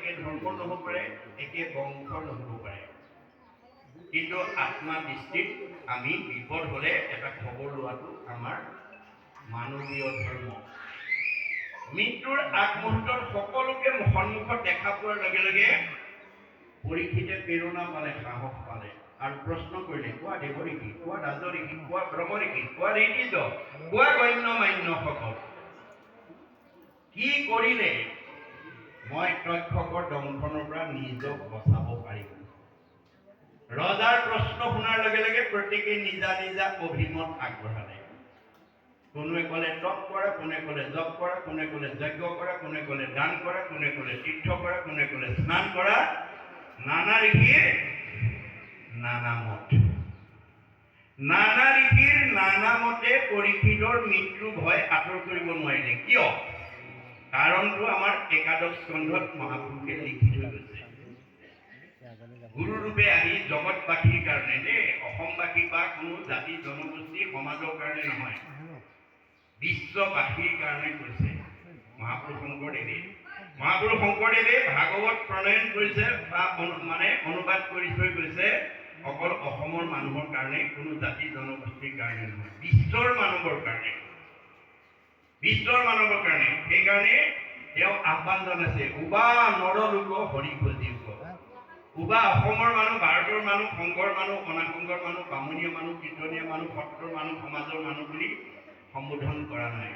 একে ধৰ্মৰ নহ'ব পাৰে, একে বংশৰ নহ'ব পাৰে, কিন্তু আত্মা দৃষ্টিত আমি বিপদ হ'লে এটা খবৰ লোৱাটো আমাৰ মানৱীয় ধৰ্ম। মৃত্যুৰ আগমুহূৰ্তত সকলোকে সন্মুখত দেখা পোৱাৰ লগে লগে পৰীক্ষিতে প্ৰেৰণা পালে, সাহস পালে আৰু প্ৰশ্ন কৰিলে, কোৱা দেৱ ঋষি, কোৱা ৰাজ ঋষি, কোৱা ব্ৰহ্ম ঋষি, কোৱা ঋষিজ, কোৱা গণ্য মান্যসকল, কি কৰিলে মই তক্ষকৰ দংশনৰ পৰা নিজক বচাব পাৰিম? ৰজাৰ প্ৰশ্ন শুনাৰ লগে লগে প্ৰত্যেকে নিজা নিজা অভিমত আগবঢ়ালে। কোনোৱে ক'লে তপ কৰা, কোনে ক'লে জপ কৰা, কোনে ক'লে যজ্ঞ কৰা, কোনে ক'লে দান কৰা, কোনে ক'লে তীৰ্থ কৰা, কোনে ক'লে স্নান কৰা। নানা ঋষিৰ নানা মত। নানা ঋষিৰ নানা মতে পৰীক্ষিতৰ মৃত্যু ভয় আঁতৰ কৰিব নোৱাৰিলে। কিয়? কাৰণটো আমাৰ একাদশ স্কন্ধত মহাপুৰুষে লিখি থৈ গৈছে। গুৰুৰূপে আহি জগতবাসীৰ কাৰণে, অসমবাসী বা কোনো জাতি জনগোষ্ঠী সমাজৰ কাৰণে নহয়, বিশ্ববাসীৰ কাৰণে কৈছে মহাপুৰুষ শংকৰদেৱে। মহাপুৰুষ শংকৰদেৱে ভাগৱত প্ৰণয়ন কৰিছে বা অনুবাদ কৰি থৈ গৈছে অকল অসমৰ মানুহৰ কাৰণে, কোনো জাতি জনগোষ্ঠীৰ কাৰণে নহয়, বিশ্বৰ মানুহৰ কাৰণে, বিশ্বৰ মানুহৰ কাৰণে। সেইকাৰণে তেওঁ আহ্বান জনাইছে, উবা নৰলোক হৰি ভজিব। উবা অসমৰ মানুহ, ভাৰতৰ মানুহ, সংঘৰ মানুহ, অনাসংঘৰ মানুহ, বামুণীয়া মানুহ, কীৰ্তনীয়া মানুহ, সত্ৰৰ মানুহ, সমাজৰ মানুহ বুলি সম্বোধন কৰা নাই।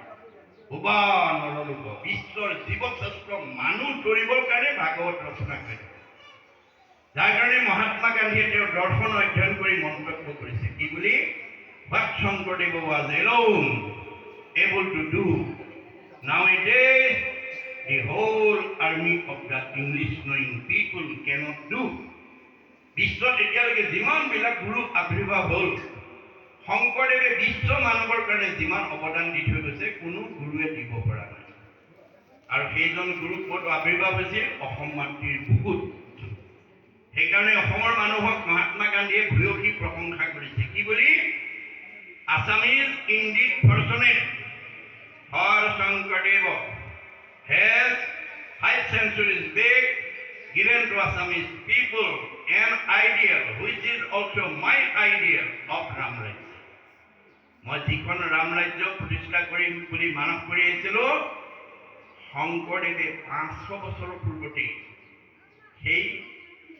উবা নৰলোক, বিশ্বৰ জীৱশ্ৰেষ্ঠ মানুহ ধৰিবৰ কাৰণে ভাগৱত ৰচনা কৰিছে। যাৰ কাৰণে মহাত্মা গান্ধীয়ে তেওঁৰ দৰ্শন অধ্যয়ন কৰি মন্তব্য কৰিছে কি বুলি? What Shankardev was alone able to do, nowadays the whole army of the English knowing people cannot do. বিশ্বত এতিয়ালৈকে যিমানবিলাক গুৰু আৱিৰ্ভাৱ হ'ল, শংকৰদেৱে বিশ্ব মানৱৰ কাৰণে যিমান অৱদান দি থৈ গৈছে কোনো গুৰুৱে দিব পৰা নাই। আৰু সেইজন গুৰু ক'ত আৱিৰ্ভাৱ হৈছিল? অসম মাতৃৰ বুকুত। সেইকাৰণে অসমৰ মানুহক মহাত্মা গান্ধীয়ে ভূয়সী প্ৰশংসা কৰিছে কি বুলি? Assamese indeed fortunate, for Shankardev has 5 centuries back given to Assamese people an ideal which is also my ideal of Ram Rajya. মই যিখন ৰাম ৰাজ্য প্ৰতিষ্ঠা কৰিম বুলি মানস কৰি আহিছিলোঁ, শংকৰদেৱে 500 বছৰৰ পূৰ্বতে সেই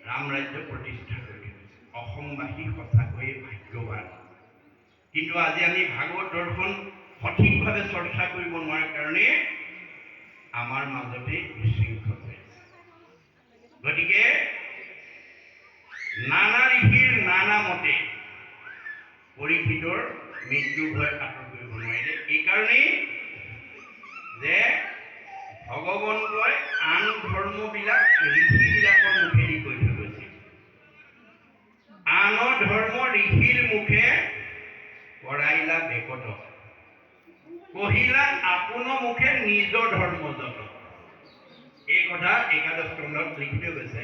ৰাম ৰাজ্য প্ৰতিষ্ঠা কৰি দিছে। অসমবাসী সঁচাকৈয়ে ভাগ্যৱান। কিন্তু আজি আমি ভাগৱত দৰ্শন সঠিকভাৱে চৰ্চা কৰিব নোৱাৰাৰ কাৰণে আমাৰ মাজতে বিশৃংখল হৈ আছে। গতিকে নানা ঋষিৰ নানা মতে পৰীক্ষিতৰ মৃত্যু ভয় আঁতৰ কৰিব নোৱাৰিলে। এইকাৰণেই যে ভগৱন্তই আন ধৰ্মবিলাক ঋষিবিলাকৰ মুখেদি কৈ থৈ গৈছিল। আন ধৰ্ম ঋষিৰ মুখে কৰাইলা বেকত, কহিলা আপোন মুখে নিজৰ ধৰ্ম যত। এই কথা একাদশ স্কন্ধত লিখি থৈ গৈছে।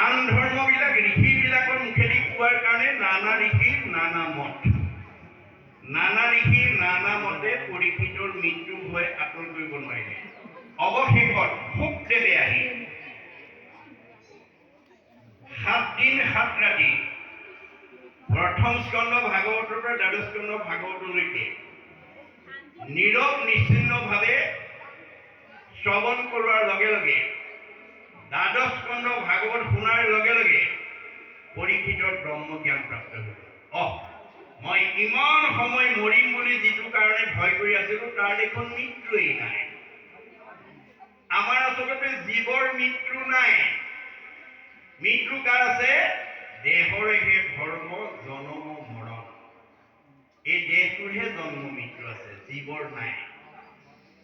আন ধৰ্মবিলাক ঋষিবিলাকৰ মুখেদি কোৱাৰ কাৰণে নানা ঋষিৰ নানা মত। নানা ঋষিৰ নানা মতে পৰীক্ষিতৰ মৃত্যু ভয় আঁতৰ কৰিব নোৱাৰিলে। অৱশেষত শুকদেৱে আহি 7 দিন 7 ৰাতি প্ৰথম স্কন্ধ ভাগৱতৰ পৰা দ্বাদশ স্কন্ধ ভাগৱতলৈকে নীৰৱ নিশ্চিন্নভাৱে শ্ৰৱণ কৰোৱাৰ লগে লগে, দ্বাদশ স্কন্ধ ভাগৱত শুনাৰ লগে লগে পৰীক্ষিতৰ ব্ৰহ্মজ্ঞান প্ৰাপ্ত হ'ল। মই ইমান সময় মৰিম বুলি যিটো কাৰণে ভয় কৰি আছিলো তাৰ দেখোন মৃত্যুৱেই নাই। আমাৰ আচলতে জীৱৰ মৃত্যু নাই। মৃত্যু কাৰ আছে? দেহৰেহে ধৰ্ম জনম মৰণ। এই দেহটোৰহে জন্ম মৃত্যু আছে, জীৱৰ নাই।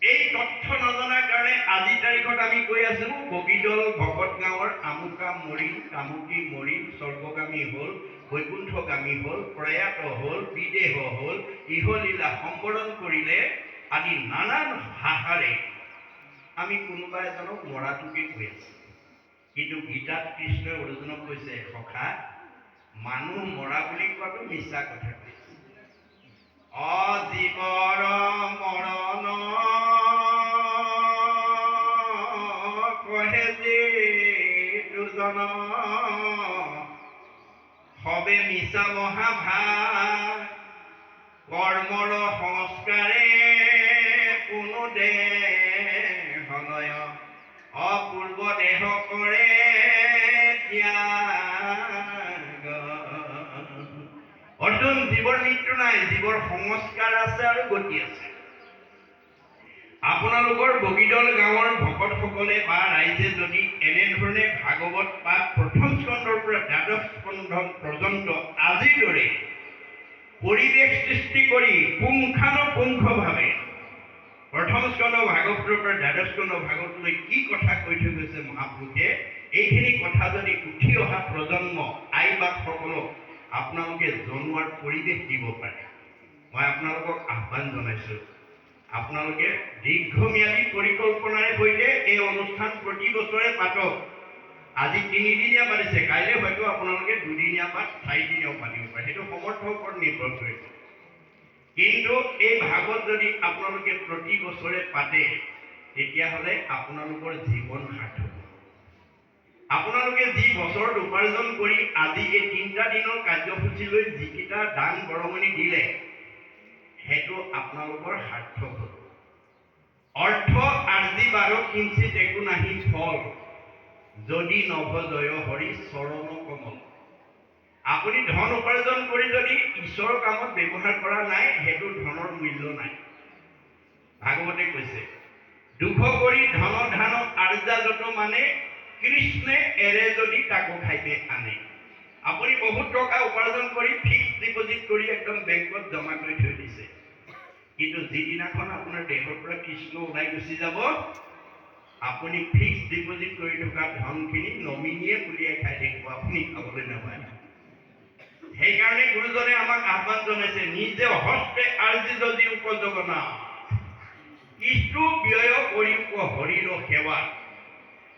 এই তথ্য নজনাৰ কাৰণে আজি তাৰিখত আমি কৈ আছো বগীদল ভকত গাঁৱৰ আমুকা মৰিল, তামুকী মৰিল, স্বৰ্গগামী হ'ল, বৈকুণ্ঠগামী হ'ল, প্ৰয়াত হ'ল, বিদেহ হ'ল, ইহলীলা সম্বৰণ কৰিলে আদি নানান ভাষাৰে আমি কোনোবা এজনক মৰাটোকে কৈ আছো। কিন্তু গীতাত কৃষ্ণই অৰ্জুনক কৈছে, সখা মানুহ মৰা বুলি কোৱাটো মিছা কথা কৈছে। অজীৱৰ মৰণ বচন সবে মিছা মহাভাগ কৰ্মৰ সংস্কাৰে কোনো দেহলয় অপূৰ্ব দেহ কৰে ত্যাগ। অৰ্জুন, জীৱৰ মৃত্যু নাই, জীৱৰ সংস্কাৰ আছে আৰু গতি আছে। আপোনালোকৰ বগীদল গাঁৱৰ ভকতসকলে বা ৰাইজে যদি এনেধৰণে ভাগৱত পাঠ প্ৰথম স্কন্ধৰ পৰা দ্বাদশ স্কন্ধ পৰ্যন্ত আজিৰ দৰে পৰিৱেশ সৃষ্টি কৰি পুংখানুপুংখভাৱে প্ৰথম স্কন্ধ ভাগৱতৰ পৰা দ্বাদশ স্কন্ধ ভাগৱতলৈ কি কথা কৈ থৈ গৈছে মহাপুৰুষে, এইখিনি কথা যদি উঠি অহা প্ৰজন্ম আইবাকসকলক আপোনালোকে জনোৱাৰ পৰিৱেশ দিব পাৰে, মই আপোনালোকক আহ্বান জনাইছোঁ। আপোনালোকে দীৰ্ঘম্যাদী পৰিকল্পনাৰে সৈতে এই অনুষ্ঠান প্ৰতি বছৰে পাতক। আজি 3 দিনীয়া পাতিছে, কাইলৈ হয়তো আপোনালোকে 2 দিনীয়া বা 4 দিনীয়াও পাতিব পাৰে, সেইটো সমৰ্থৰ ওপৰত নিৰ্ভৰ কৰিব। কিন্তু এই ভাগৱত যদি আপোনালোকে প্ৰতি বছৰে পাতে তেতিয়াহ'লে আপোনালোকৰ জীৱন সাৰ্থক। আপোনালোকে যি বছৰত উপাৰ্জন কৰি আজি এই 3টা দিনৰ কাৰ্যসূচীলৈ যিকেইটা দান বৰঙণি দিলে সেইটো আপোনালোকৰ সাৰ্থক হ'ল। অৰ্থ আজি বাৰো কিঞ্চিত একো নাহি ফল যদি নভজয় হৰি চৰণ কমল। আপুনি ধন উপাৰ্জন কৰি যদি ঈশ্বৰৰ কামত ব্যৱহাৰ কৰা নাই সেইটো ধনৰ মূল্য নাই। ভাগৱতে কৈছে, দুখ কৰি ধন ধান আৰ্জা যত মানে কৃষ্ণে এৰে যদি তাকো খাইতে আনে। আপুনি বহুত টকা উপাৰ্জন কৰি ফিক্স ডিপজিট কৰি একদম বেংকত জমা কৰি থৈ দিছে, কিন্তু যিদিনাখন আপোনাৰ দেশৰ পৰা কৃষ্ণ ওলাই গুচি যাব আপুনি ফিক্স ডিপজিট কৰি থকা ধনখিনি নমিনীয়ে উলিয়াই খাই থাকিব, আপুনি খাবলৈ নাপায়। সেইকাৰণে গুৰুজনে আমাক আহ্বান জনাইছে, নিজে হস্তে আৰ্জি যদি উপযোগনা কিছু ব্যয় কৰি হৰিৰ সেৱা।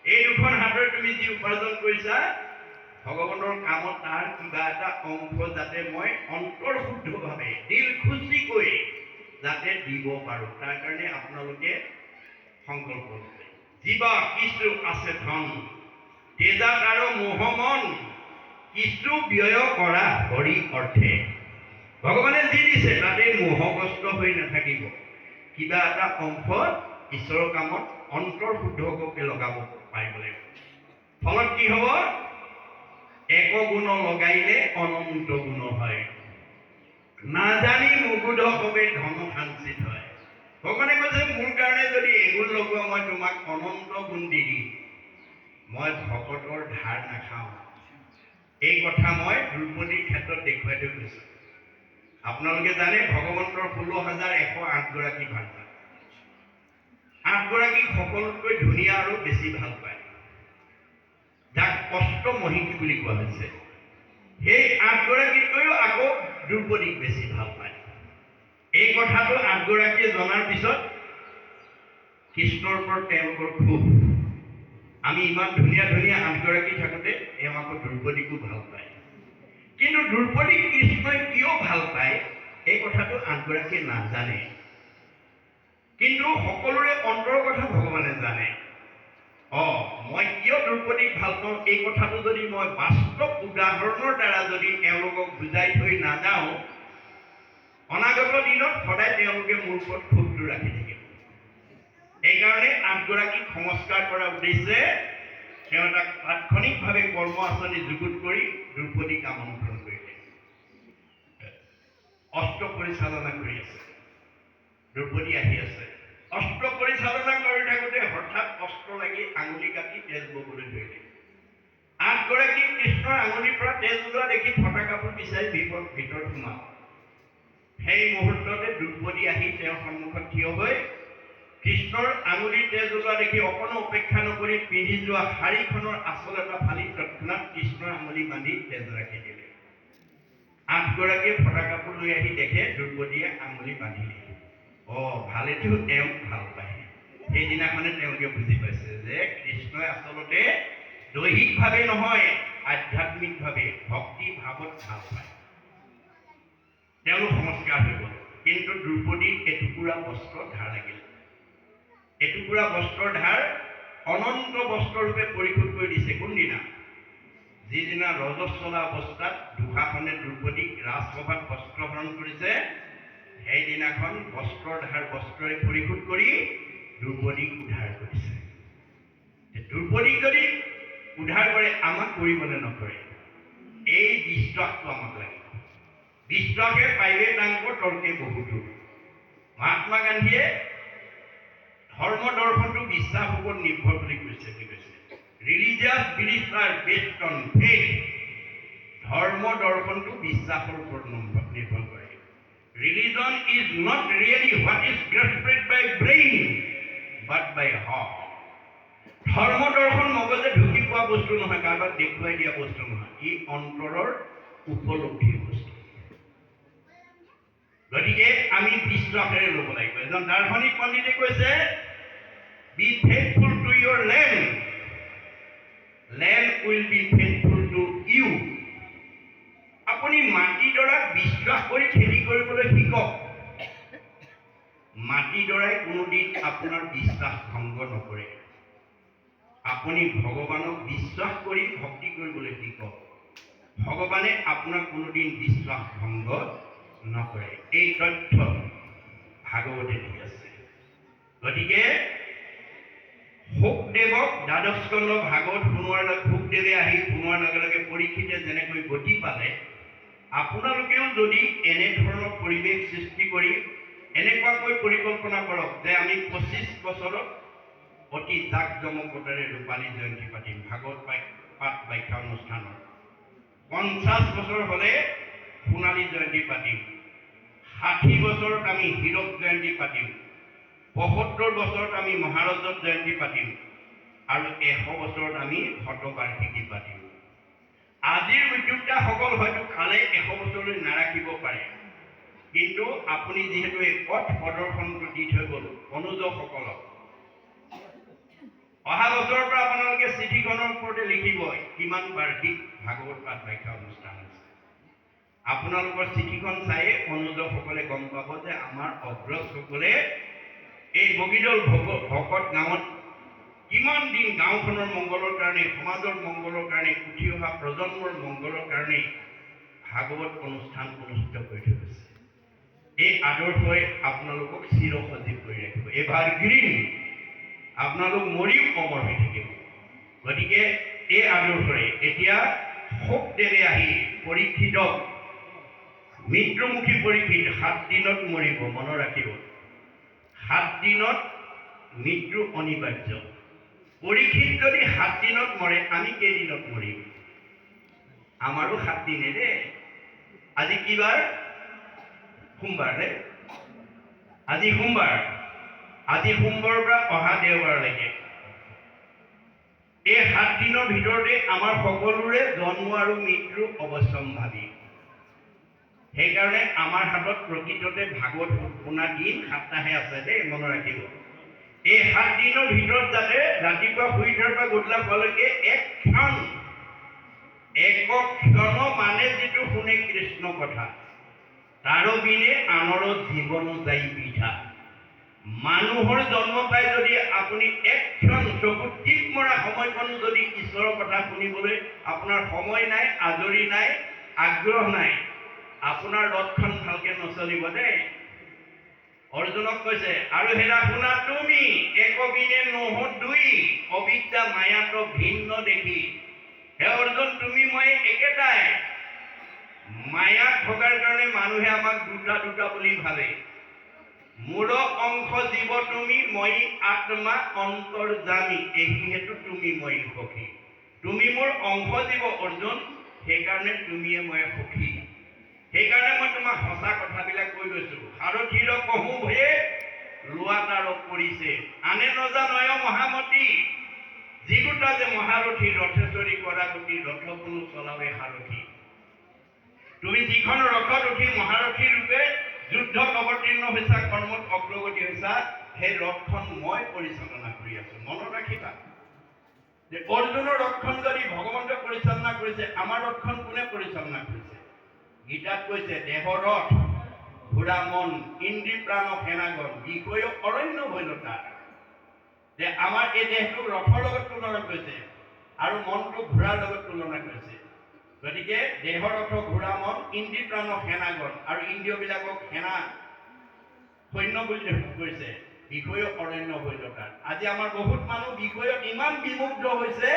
এই দুখন হাতৰে তুমি যি উপাৰ্জন কৰিছা ভগৱানৰ কামত তাৰ কিবা এটা অংশ যাতে মই অন্তৰ শুদ্ধভাৱে দিল খুচিকৈ যাতে দিব পাৰোঁ, তাৰ কাৰণে আপোনালোকে সংকল্প লৈছে। জীৱা কিছু আছে ধন তেজাত আৰু মোহমন কিছু ব্যয় কৰা হৰি অৰ্থে। ভগৱানে যি দিছে তাতে মোহগ্ৰস্ত হৈ নাথাকিব, কিবা এটা অংশ ঈশ্বৰৰ কামত অন্তৰ শুদ্ধকৈ লগাব পাৰিব লাগিব। ফলত কি হ'ব? এক গুণ লগাইলে অনন্ত গুণ হয়, নাজানি মুগুধ হবে ধন সাঞ্চিত হয়। ভগৱানে কৈছে, মোৰ কাৰণে যদি এগুণ লগোৱা মই তোমাক অনন্ত গুণ দি দিম, মই ভকতৰ ধাৰ নাখাওঁ। এই কথা মই দ্ৰৌপদীৰ ক্ষেত্ৰত দেখুৱাই থৈ গৈছোঁ। আপোনালোকে জানে ভগৱন্তৰ 16,108 গৰাকী ভাল পায়। 8 গৰাকীক সকলোতকৈ ধুনীয়া আৰু বেছি ভাল পায়, যাক কষ্ট মহিষী বুলি কোৱা হৈছে। সেই 8 গৰাকীতকৈও আকৌ দ্ৰৌপদীক বেছি ভাল পায়। এই কথাটো 8 গৰাকীয়ে জনাৰ পিছত কৃষ্ণৰ ওপৰত তেওঁলোকৰ ক্ষোভ। আমি ইমান ধুনীয়া ধুনীয়া 8 গৰাকী থাকোঁতে তেওঁ আকৌ দ্ৰৌপদীকো ভাল পায়। কিন্তু দ্ৰৌপদীক কৃষ্ণই কিয় ভাল পায় এই কথাটো 8 গৰাকীয়ে নাজানে, কিন্তু সকলোৰে অন্তৰৰ কথা ভগৱানে জানে। মই কিয় দ্ৰৌপদীক ভাল পাওঁ এই কথাটো যদি মই বাস্তৱ উদাহৰণৰ দ্বাৰা যদি এওঁলোকক বুজাই থৈ নাযাওঁ, অনাগত দিনত সদায় তেওঁলোকে মোৰ ওপৰত ক্ষোভটো ৰাখি থাকিব। এইকাৰণে 8 গৰাকীক সংস্কাৰ কৰাৰ উদ্দেশ্যে তেওঁ এটা তাৎক্ষণিকভাৱে কৰ্ম আঁচনি যুগুত কৰি দ্ৰৌপদীক আমন্ত্ৰণ কৰিলে। অস্ত্ৰ পৰিচালনা কৰি আছে, দ্ৰৌপদী আহি আছে। অস্ত্ৰ পৰিচালনা কৰি থাকোঁতে হঠাৎ অস্ত্ৰ লাগি আঙুলি কাটি তেজ ববলৈ ধৰিলে। 8 গৰাকী কৃষ্ণৰ আঙুলিৰ পৰা তেজ ওলোৱা দেখি ফটা কাপোৰ বিচাৰি ভিতৰত সোমাল। সেই মুহূৰ্ততে দ্ৰৌপদী আহি তেওঁৰ সন্মুখত থিয় হৈ কৃষ্ণৰ আঙুলিৰ তেজ ওলোৱা দেখি অকণো অপেক্ষা নকৰি পিন্ধি যোৱা শাৰীখনৰ আঁচল এটা ফালি তৎক্ষণাৎ কৃষ্ণৰ আঙুলি বান্ধি তেজ ৰাখি দিলে। 8 গৰাকীয়ে ফটা কাপোৰ লৈ আহি দেখে দ্ৰৌপদীয়ে আঙুলি বান্ধিলে। ভালেতো তেওঁক ভাল পায়। সেইদিনাখনে তেওঁলোকে বুজি পাইছে যে কৃষ্ণই আচলতে দৈহিকভাৱে নহয় আধ্যাত্মিকভাৱে ভক্তি ভাৱত ভাল পায়। তেওঁলোক সংস্কাৰ হৈ গ'ল। কিন্তু দ্ৰৌপদীৰ এটুকুৰা বস্ত্ৰ ধাৰ লাগিল। এটুকুৰা বস্ত্ৰৰ ধাৰ অনন্ত বস্ত্ৰৰূপে পৰিশোধ কৰি দিছে। কোনদিনা? যিদিনা ৰজস্বলা অৱস্থাত দুঃশাসনে দ্ৰৌপদীক ৰাজসভাত বস্ত্ৰহৰণ কৰিছে, সেইদিনাখন বস্ত্ৰৰে পৰিশোধ কৰি দ্ৰৌপদীক উদ্ধাৰ কৰিছে। দ্ৰৌপদীক যদি উদ্ধাৰ কৰে, আমাক কৰিবনে নকৰে? এই বিশ্বাসটো আমাক লাগিব। বিশ্বাসে পাইবে তাংক তৰ্কে বহুতো। মহাত্মা গান্ধীয়ে ধৰ্ম দৰ্শনটো বিশ্বাসৰ ওপৰত নিৰ্ভৰ বুলি কৈছে। Religious belief are based on faith. ধৰ্ম দৰ্শনটো বিশ্বাসৰ ওপৰত নিৰ্ভৰ কৰে। Religion is not really what is grasped by brain but by heart. ধৰ্ম দৰ্শন মগজে ঢুকি পোৱা বস্তু নহয়, কাৰোবাক দেখুৱাই দিয়া বস্তু নহয়, ই অন্তৰৰ উপলব্ধিৰ বস্তু। গতিকে আমি বিশ্বাসেৰে ল'ব লাগিব। এজন দাৰ্শনিক পণ্ডিতে কৈছে, be faithful to your land, land will be faithful to you. আপুনি মাটিডৰাক বিশ্বাস কৰি খেতি কৰিবলৈ শিকক। মাটিডৰাই কোনোদিন আপোনাৰ বিশ্বাস ভংগ নকৰে। আপুনি ভগৱানক বিশ্বাস কৰি ভক্তি কৰিবলৈ শিকক। ভগৱানে আপোনাক কোনোদিন বিশ্বাস ভংগ নকৰে। এই তথ্য ভাগৱতে দি আছে। গতিকে শুকদেৱক দ্বাদশ স্কন্ধ ভাগৱত শুকদেৱে আহি শুনোৱাৰ লগে লগে পৰীক্ষিতে যেনেকৈ গতি পালে, আপোনালোকেও যদি এনেধৰণৰ পৰিৱেশ সৃষ্টি কৰি এনেকুৱাকৈ পৰিকল্পনা কৰক যে আমি 25 বছৰত অতি জাক জমকতাৰে ৰূপালী জয়ন্তী পাতিম, ভাগৱত পাঠ ব্যাখ্যা অনুষ্ঠানৰ। 50 বছৰ হ'লে সোণালী জয়ন্তী পাতিম, 60 বছৰত আমি হীৰক জয়ন্তী পাতিম, 75 বছৰত আমি মহাৰজত জয়ন্তী পাতিম, আৰু 100 বছৰত আমি শতবাৰ্ষিকী পাতিম। আজিৰ উদ্যোক্তাসকল হয়তো কালে 100 বছৰলৈ নাৰাখিব পাৰে, কিন্তু আপুনি যিহেতু এই পথ প্ৰদৰ্শনটো দি থৈ গ'ল অনুজসকলক, অহা বছৰৰ পৰা আপোনালোকে চিঠিখনৰ ওপৰতে লিখিব কিমান বাৰ্ষিক ভাগৱত পাঠ ব্যাখ্যা অনুষ্ঠান আছে। আপোনালোকৰ চিঠিখন চাই অনুজসকলে গম পাব যে আমাৰ অগ্ৰজসকলে এই বগীদল ভকত গাঁৱত কিমান দিন গাঁওখনৰ মংগলৰ কাৰণে, সমাজৰ মংগলৰ কাৰণে, উঠি অহা প্ৰজন্মৰ মংগলৰ কাৰণে ভাগৱত অনুষ্ঠান অনুষ্ঠিত কৰি থৈ গৈছে। এই আদৰ্শই আপোনালোকক চিৰসজীৱ কৰি ৰাখিব। এভাৰগ্ৰীণ, আপোনালোক মৰিও অমৰ হৈ থাকিব। গতিকে এই আদৰ্শৰে এতিয়া শুকদেৱে আহি পৰীক্ষিতক, মৃত্যুমুখী পৰীক্ষিত 7 দিনত মৰিব, মনত ৰাখিব। 7 দিনত মৃত্যু অনিবাৰ্য। পৰীক্ষিত যদি 7 দিনত মৰে, আমি কেইদিনত মৰিম? আমাৰো 7 দিনে দেই। আজি কি বাৰ? সোমবাৰ দেই। আজি সোমবাৰ। আজি সোমবাৰৰ পৰা অহা দেওবাৰলৈকে এই 7 দিনৰ ভিতৰতে আমাৰ সকলোৰে জন্ম আৰু মৃত্যু অৱশ্যম্ভাৱী। সেইকাৰণে আমাৰ হাতত প্ৰকৃততে ভাগৱত শুনা দিন 7টাহে আছে দেই, মনত ৰাখিব। এই 7 দিনৰ ভিতৰত যাতে ৰাতিপুৱা শুই উঠাৰ পৰা গধূলা হোৱালৈকে এক ক্ষণ মানে যিটো শুনে কৃষ্ণ কথা, তাৰো বিনে আনৰ জীৱন যাই পিঠা। মানুহৰ জন্ম পাই যদি আপুনি এক ক্ষণ চকুত টিপ মৰা সময়কণ যদি ঈশ্বৰৰ কথা শুনিবলৈ আপোনাৰ সময় নাই, আজৰি নাই, আগ্ৰহ নাই, আপোনাৰ ৰথখন ভালকে নচলিব দেই। অৰ্জুনক কৈছে, আৰু হেৰা শুনা তুমি, একবিনে নহ দুই, অবিদ্যা মায়াত ভিন্ন দেখি। হে অৰ্জুন, তুমি মই একেটাই। মায়াত থকাৰ কাৰণে মানুহে আমাক দুটা দুটা বুলি ভাবে। মোৰ অংশ জীৱ তুমি, মই আত্মা অন্তৰ্যামী, এই হেতু তুমি মই সখী। তুমি মোৰ অংশ জীৱ অৰ্জুন, সেইকাৰণে তুমিয়ে মই সখী। সেইকাৰণে মই তোমাক সঁচা কথাবিলাক কৈ গৈছো। সাৰথীৰ কহো ভয়ে লোৱা তাৰ কৰিছে, আনে নজানয় মহামতী। যিগোটা যে মহাৰথী ৰথেশ্বৰী কৰা গতি, ৰথ কোনো চলাৱে সাৰথী। তুমি যিখন ৰথত উঠি মহাৰথী ৰূপে যুদ্ধত অৱতীৰ্ণ হৈছা, কৰ্মত অগ্ৰগতি হৈছা, সেই ৰথখন মই পৰিচালনা কৰি আছো। মনত ৰাখিবা যে অৰ্জুনৰ ৰথখন যদি ভগৱন্তই পৰিচালনা কৰিছে, আমাৰ ৰথখন কোনে পৰিচালনা কৰিছে? গীতাত কৈছে, দেহ ৰথ, ঘোঁৰা মন, ইন্দ্ৰী প্ৰাণ সেনাগণ, বিষয় অৰণ্য ভৈলতা। যে আমাৰ এই দেহটো ৰথৰ লগত তুলনা কৰিছে আৰু মনটো ঘোঁৰাৰ লগত তুলনা কৰিছে। গতিকে দেহৰ অৰ্থ ঘোঁৰা মন, ইন্দ্ৰিয় প্ৰাণ সেনাগণ, আৰু ইন্দ্ৰিয়বিলাকক সেনা সৈন্য বুলি কৰিছে, বিষয় অৰণ্য বৈধতাৰ। আজি আমাৰ বহুত মানুহ বিষয়ত ইমান বিমুগ্ধ হৈছে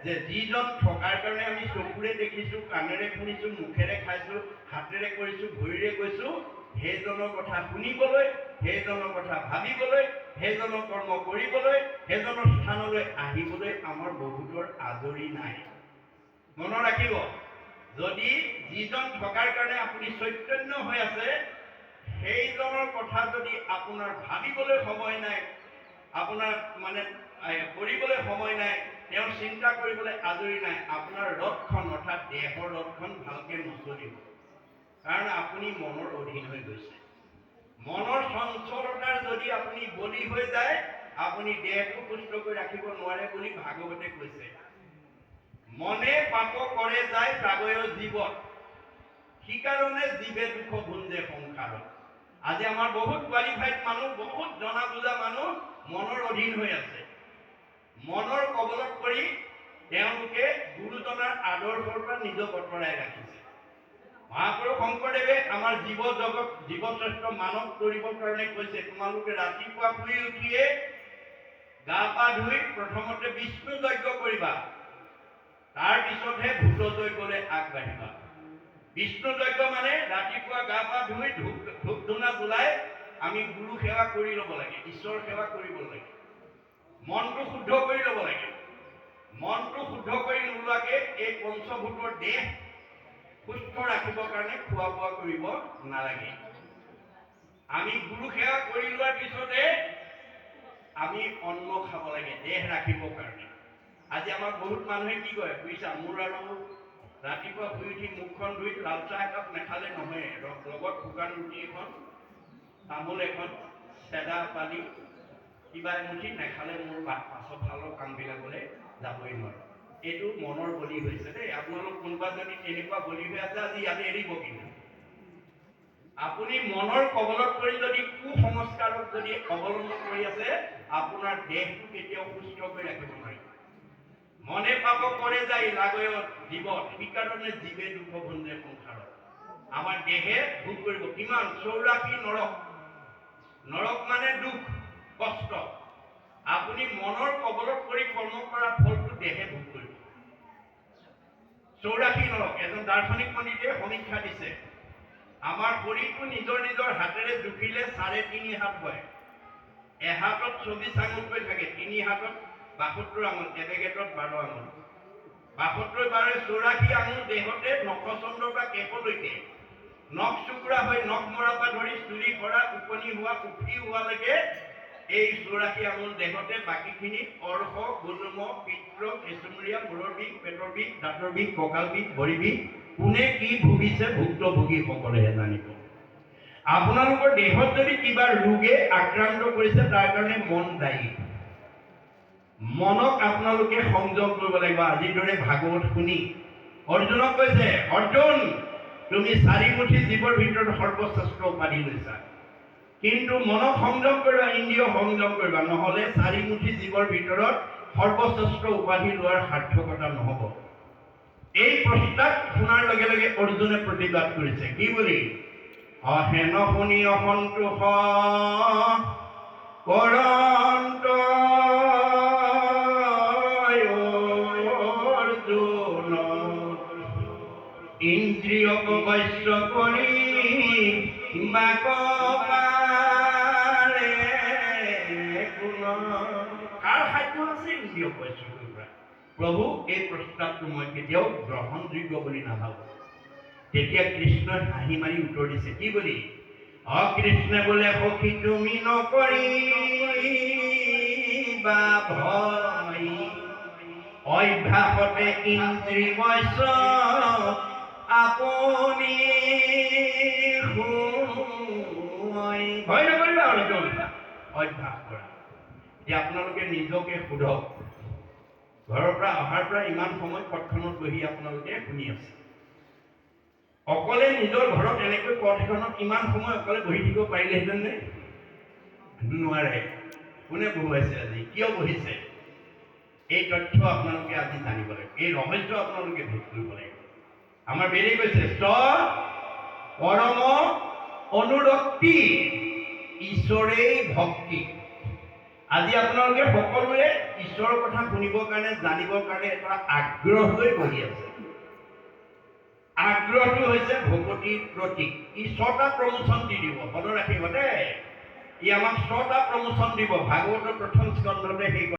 যে যিজন থকাৰ কাৰণে আমি চকুৰে দেখিছোঁ, কাণেৰে শুনিছোঁ, মুখেৰে খাইছোঁ, হাতেৰে কৰিছোঁ, ভৰিৰে গৈছোঁ, সেইজনৰ কথা শুনিবলৈ, সেইজনৰ কথা ভাবিবলৈ, সেইজনৰ কৰ্ম কৰিবলৈ, সেইজনৰ স্থানলৈ আহিবলৈ আমাৰ বহুতৰ আজৰি নাই। মনত ৰাখিব, যদি যিজন থকাৰ কাৰণে আপুনি চৈতন্য হৈ আছে, সেইজনৰ কথা যদি আপোনাৰ ভাবিবলৈ সময় নাই, আপোনাৰ কৰিবলৈ সময় নাই, তেওঁৰ চিন্তা কৰিবলৈ আজৰি নাই, আপোনাৰ ৰথখন অৰ্থাৎ দেহৰ ৰথখন ভালকৈ নচলিব। কাৰণ আপুনি মনৰ অধীন হৈ গৈছে। মনৰ চঞ্চলতাৰ যদি আপুনি বলি হৈ যায়, আপুনি দেহটো সুস্থ কৰি ৰাখিব নোৱাৰে বুলি ভাগৱতে কৈছে। মনে পাপ কৰে যায় প্ৰাগয় জীৱত, সিকাৰণে জীৱে দুখ ভুঞ্জে সংসাৰত। আজি আমাৰ বহুত কোৱালিফাইড মানুহ, বহুত জনা বুজা মানুহ মনৰ অধীন হৈ আছে। মনৰ কবলত কৰি তেওঁলোকে গুৰুজনাৰ আদৰ্শৰ পৰা নিজক আঁতৰাই ৰাখিছে। মহাপুৰুষ শংকৰদেৱে আমাৰ জীৱশ্ৰেষ্ঠ মানৱ কৰিবৰ কাৰণে কৈছে, তোমালোকে ৰাতিপুৱা শুই উঠিয়ে গা পা ধুই প্ৰথমতে বিষ্ণু যজ্ঞ কৰিবা, তাৰ পিছতহে ভূত যজ্ঞলৈ আগবাঢ়িবা। বিষ্ণু যজ্ঞ মানে ৰাতিপুৱা গা পা ধুই ধূপ ধূনা জ্বলাই আমি গুৰু সেৱা কৰি ল'ব লাগে, ঈশ্বৰ সেৱা কৰিব লাগে, মনটো শুদ্ধ কৰি ল'ব লাগে। মনটো শুদ্ধ কৰি নোলোৱাকে এই পঞ্চভূতৰ দেহ সুস্থ ৰাখিবৰ কাৰণে খোৱা বোৱা কৰিব নালাগে। আমি গুৰু সেৱা কৰি লোৱাৰ পিছতে আমি অন্ন খাব লাগে দেহ ৰাখিবৰ কাৰণে। আজি আমাৰ বহুত মানুহে কি কয় বুজিছা, মোৰ আৰু ৰাতিপুৱা শুই উঠি মুখখন ধুই লাল চাহ একাপ নাখালে নহয়, লগত শুকান ৰুটি এখন, তামোল এখন, চেদা পানী কিবা এমুঠি নাখালে মোৰ পাছৰ ফালৰ কামবিলাকলৈ যাবই নোৱাৰে। এইটো মনৰ বলি হৈছে দেই। আপোনালোক কোনোবা যদি তেনেকুৱা বলি হৈ আছে, আজি ইয়াতে এৰিব। কিন্তু আপুনি মনৰ কবলত কৰি যদি কুসংস্কাৰক যদি অৱলম্বন কৰি আছে, আপোনাৰ দেহটো কেতিয়াও সুস্থ কৰি ৰাখিব নোৱাৰিব। মনে পাপ কৰে যায় লাগয় জীৱত, সিকাৰণে জীৱে দুখ ভুঞ্জে সংসাৰত। আমাৰ দেহে ভোগ কৰিব কিমান 84 নৰক। নৰক মানে দুখ, কষ্ট। আপুনি মনৰ কবলত কৰি কৰ্ম কৰা ফলটো দেহে ভোগ কৰিব। 84 নৰক। এজন দাৰ্শনিক পণ্ডিতে সমীক্ষা দিছে, আমাৰ শৰীৰটো নিজৰ নিজৰ হাতেৰে জুখিলে 3.5 হাত হয়। এহাতত 24 আঙুলকৈ থাকে, 3 হাতত 72 আঙুল, এবেগেটত 12 আঙুল। 72 বাৰে 84 আঙুল দেহতে নখচন্দ্ৰৰ পৰা কেশলৈকে, নখ চুকুৰা হৈ নখ মৰাৰ পৰা ধৰি চুলি সৰা, উপনি হোৱা, উঠি হোৱালৈকে এই 84 আঙুল দেহতে, বাকীখিনি অৰ্শ, গুল্ম, পিত্ৰ, কেঁচুমৰীয়া, মূৰৰ বিষ, পেটৰ বিষ, দাঁতৰ বিষ, কঁকাল বিষ, ভৰি বিষ, কোনে কি ভুগিছে ভুক্তভোগীসকলেহে জানিব। আপোনালোকৰ দেহত যদি কিবা ৰোগে আক্ৰান্ত কৰিছে, তাৰ কাৰণে মন দায়ী। মনক আপোনালোকে সংযম কৰিব লাগিব। আজিৰ দৰে ভাগৱত শুনি অৰ্জুনক কৈছে, অৰ্জুন তুমি 4 মুঠি জীৱৰ ভিতৰত সৰ্বশ্ৰেষ্ঠ উপাধি লৈছা, কিন্তু মনক সংযম কৰিবা, ইন্দ্ৰিয় সংযম কৰিবা, নহ'লে 4 মুঠি জীৱৰ ভিতৰত সৰ্বশ্ৰেষ্ঠ উপাধি লোৱাৰ সাৰ্থকতা নহ'ব। এই প্ৰস্তাৱ শুনাৰ লগে লগে অৰ্জুনে প্ৰতিবাদ কৰিছে, কি বুলি? অহেন শুনি অসন্তোষ কৰন্ত অৰ্জুন, ইন্দ্ৰিয়ক বশ্য কৰি বাক পাৰে গুণ। কাৰ সাধ্য আছে ইন্দ্ৰিয়ক বশ্য কৰিব? প্ৰভু, এই প্ৰস্তাৱটো মই কেতিয়াও গ্ৰহণযোগ্য বুলি নাভাবোঁ। তেতিয়া কৃষ্ণই হাঁহি মাৰি উত্তৰ দিছে, কি বুলি? কৃষ্ণে বোলে, সখী তুমি নকৰিবা ভয়, অভ্যাসতে ইন্দ্ৰিয় বশ্য আপুনি ভয় নকৰিবা অৰ্জুন, অভ্যাস কৰা। এতিয়া আপোনালোকে নিজকে সোধক, ঘৰৰ পৰা অহাৰ পৰা ইমান সময় পথখনত বহি আপোনালোকে শুনি আছে, অকলে নিজৰ ঘৰত এনেকৈ পথখনত ইমান সময় অকলে বহি থাকিব পাৰিলেহেঁতেন নে? নোৱাৰে। কোনে বহুৱাইছে আজি, কিয় বহিছে? এই তথ্য আপোনালোকে আজি জানিব লাগিব, এই ৰহস্য আপোনালোকে ভেদ কৰিব লাগিব। আমাৰ বেৰি কৈছে পৰম অনুৰক্তি ঈশ্বৰেই ভক্তি। আজি আপোনালোকে সকলোৱে ঈশ্বৰৰ কথা শুনিবৰ কাৰণে জানিবৰ কাৰণে এটা আগ্ৰহ লৈ বহি আছে। আগ্ৰহটো হৈছে ভকতিৰ প্ৰতীক। ই 6টা প্ৰমোচন দি দিব, মনত ৰাখিব দেই। ই আমাক 6টা প্ৰমোচন দিব। ভাগৱতৰ প্ৰথম স্কন্ধতে সেই